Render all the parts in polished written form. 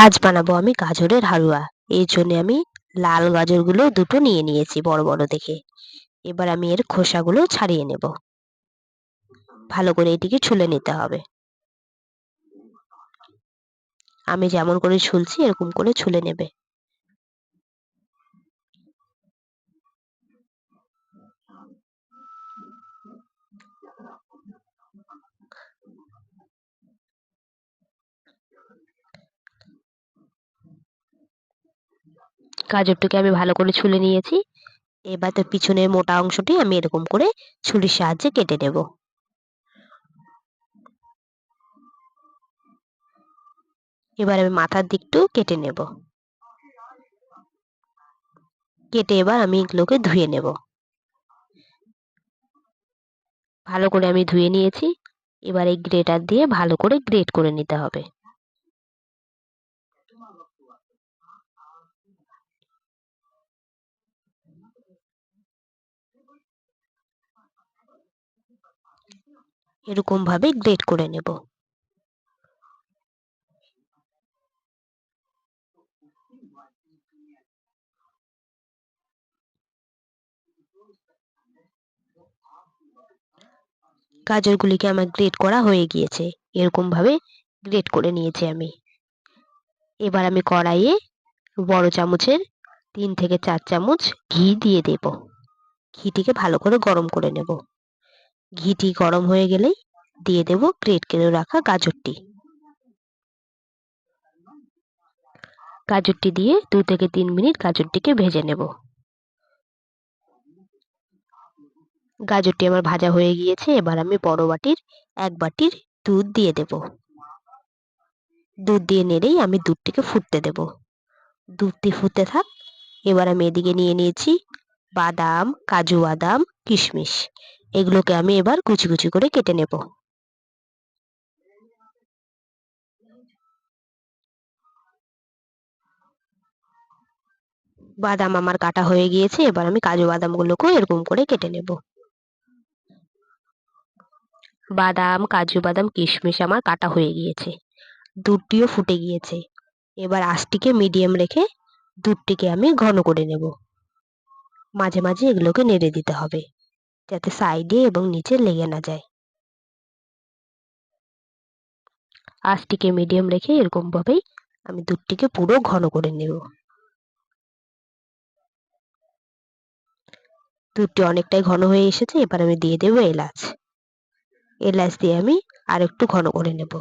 আজ বানাবো আমি গাজরের হালুয়া। এর জন্য আমি লাল গাজরগুলো দুটো নিয়ে নিয়েছি বড় বড় দেখে। এবার আমি এর খোসাগুলো ছাড়িয়ে নেব। ভালো করে এটিকে ছুলে নিতে হবে। আমি যেমন করে ছুলছি এরকম করে ছুলে নেবে। গাজরটাকে আমি ভালো করে ছুলে নিয়েছি। এবার তার পিছনের মোটা অংশটি আমি এরকম করে ছুরির সাহায্যে কেটে নেব। এবার আমি মাথার দিকটাও কেটে নেব। কেটে এবার আমি এগুলোকে ধুয়ে নেব। ভালো করে আমি ধুয়ে নিয়েছি। এবার এই গ্রেটার দিয়ে ভালো করে গ্রেট করে নিতে হবে। এরকম ভাবে গ্রেট করে নেব। গাজরগুলিকে আমার গ্রেট করা হয়ে গিয়েছে। এরকম ভাবে গ্রেট করে নিয়েছি আমি। এবার আমি কড়াইয়ে বড় চামচের 3 থেকে 4 চামচ ঘি দিয়ে দেব। ঘিটিকে ভালো করে গরম করে নেব। ঘিটি গরম হয়ে গেলেই দিয়ে দেব গ্রেট করে রাখা গাজরটি। গাজরটি দিয়ে 2 থেকে 3 মিনিট গাজরটিকে ভেজে নেব। গাজরটি আমার ভাজা হয়ে গিয়েছে। এবার আমি বড় বাটির 1 বাটির দুধ দিয়ে দেব। দুধ দিয়ে নেড়েই আমি দুধটিকে ফুটতে দেব। দুধটি ফুটতে থাক। এবার আমি এদিকে নিয়ে নিয়েছি বাদাম, কাজু বাদাম, কিশমিশ। এগুলোকে আমি এবার কুচি কুচি করে কেটে নেব। বাদাম আমার কাটা হয়ে গিয়েছে। এবার আমি কাজু বাদামগুলোকেও এরকম করে কেটে নেব। বাদাম, কাজু বাদাম, কিশমিশ আমার কাটা হয়ে গিয়েছে। দুধটিও ফুটে গিয়েছে। এবার আঁচটিকে মিডিয়াম রেখে দুধটিকে আমি ঘন করে নেব। মাঝে মাঝে এগুলোকে নেড়ে দিতে হবে যাতে সাইডে এবং নিচে লেগে না যায়। আঁচটিকে মিডিয়াম রেখে এরকম ভাবেই আমি দুধটিকে পুরো ঘন করে নেব। দুধটি অনেকটাই ঘন হয়ে এসেছে। এবার আমি দিয়ে দেব এলাচ। এলাচ দিয়ে আমি আরেকটু ঘন করে নেব।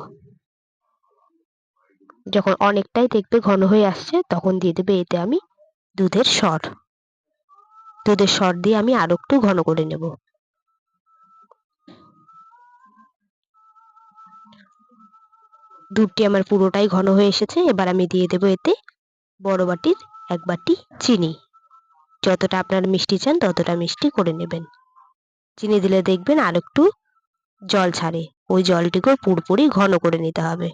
যখন অনেকটাই দেখবে ঘন হয়ে আসছে তখন দিয়ে দেবে এতে আমি দুধের সর। দুধের সর দিয়ে আমি আরো একটু ঘন করে নেব। দুধটি আমার পুরোটাই ঘন হয়ে এসেছে। এবার আমি দিয়ে দেব এতে বড় বাটির 1 বাটি চিনি। যতটা আপনারা মিষ্টি চান ততটা মিষ্টি করে নেবেন। চিনি দিলে দেখবেন আর একটু জল ছাড়ে। ওই জলটিকেও পুরোপুরি ঘন করে নিতে হবে।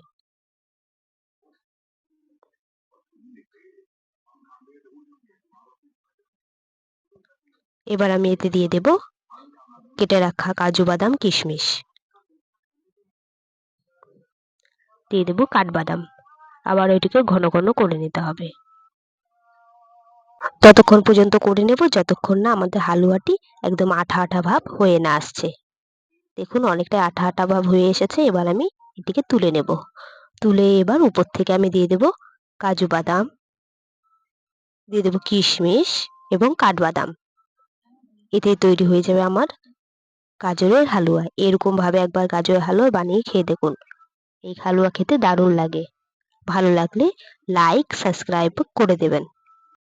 এবার আমি এতে দিয়ে দেব কেটে রাখা কাজু বাদাম, কিশমিশ। দিয়ে দেব কাঠবাদাম। আবার ওইটিকে ঘন ঘন করে নিতে হবে। ততক্ষণ পর্যন্ত করে নেব যতক্ষণ না আমাদের হালুয়াটি একদম আঠা আঠা ভাব হয়ে না আসছে। দেখুন অনেকটাই আঠা আঠা ভাব হয়ে এসেছে। এবার আমি এটিকে তুলে নেব। তুলে এবার উপর থেকে আমি দিয়ে দেব কাজু বাদাম, দিয়ে দেব কিশমিশ এবং কাঠবাদাম। এতে তৈরি হয়ে যাবে আমার গাজরের হালুয়া। এরকম ভাবে একবার গাজরের হালুয়া বানিয়ে খেয়ে দেখুন। এই হালুয়া খেতে দারুণ লাগে। ভালো লাগলে লাইক, সাবস্ক্রাইব করে দেবেন।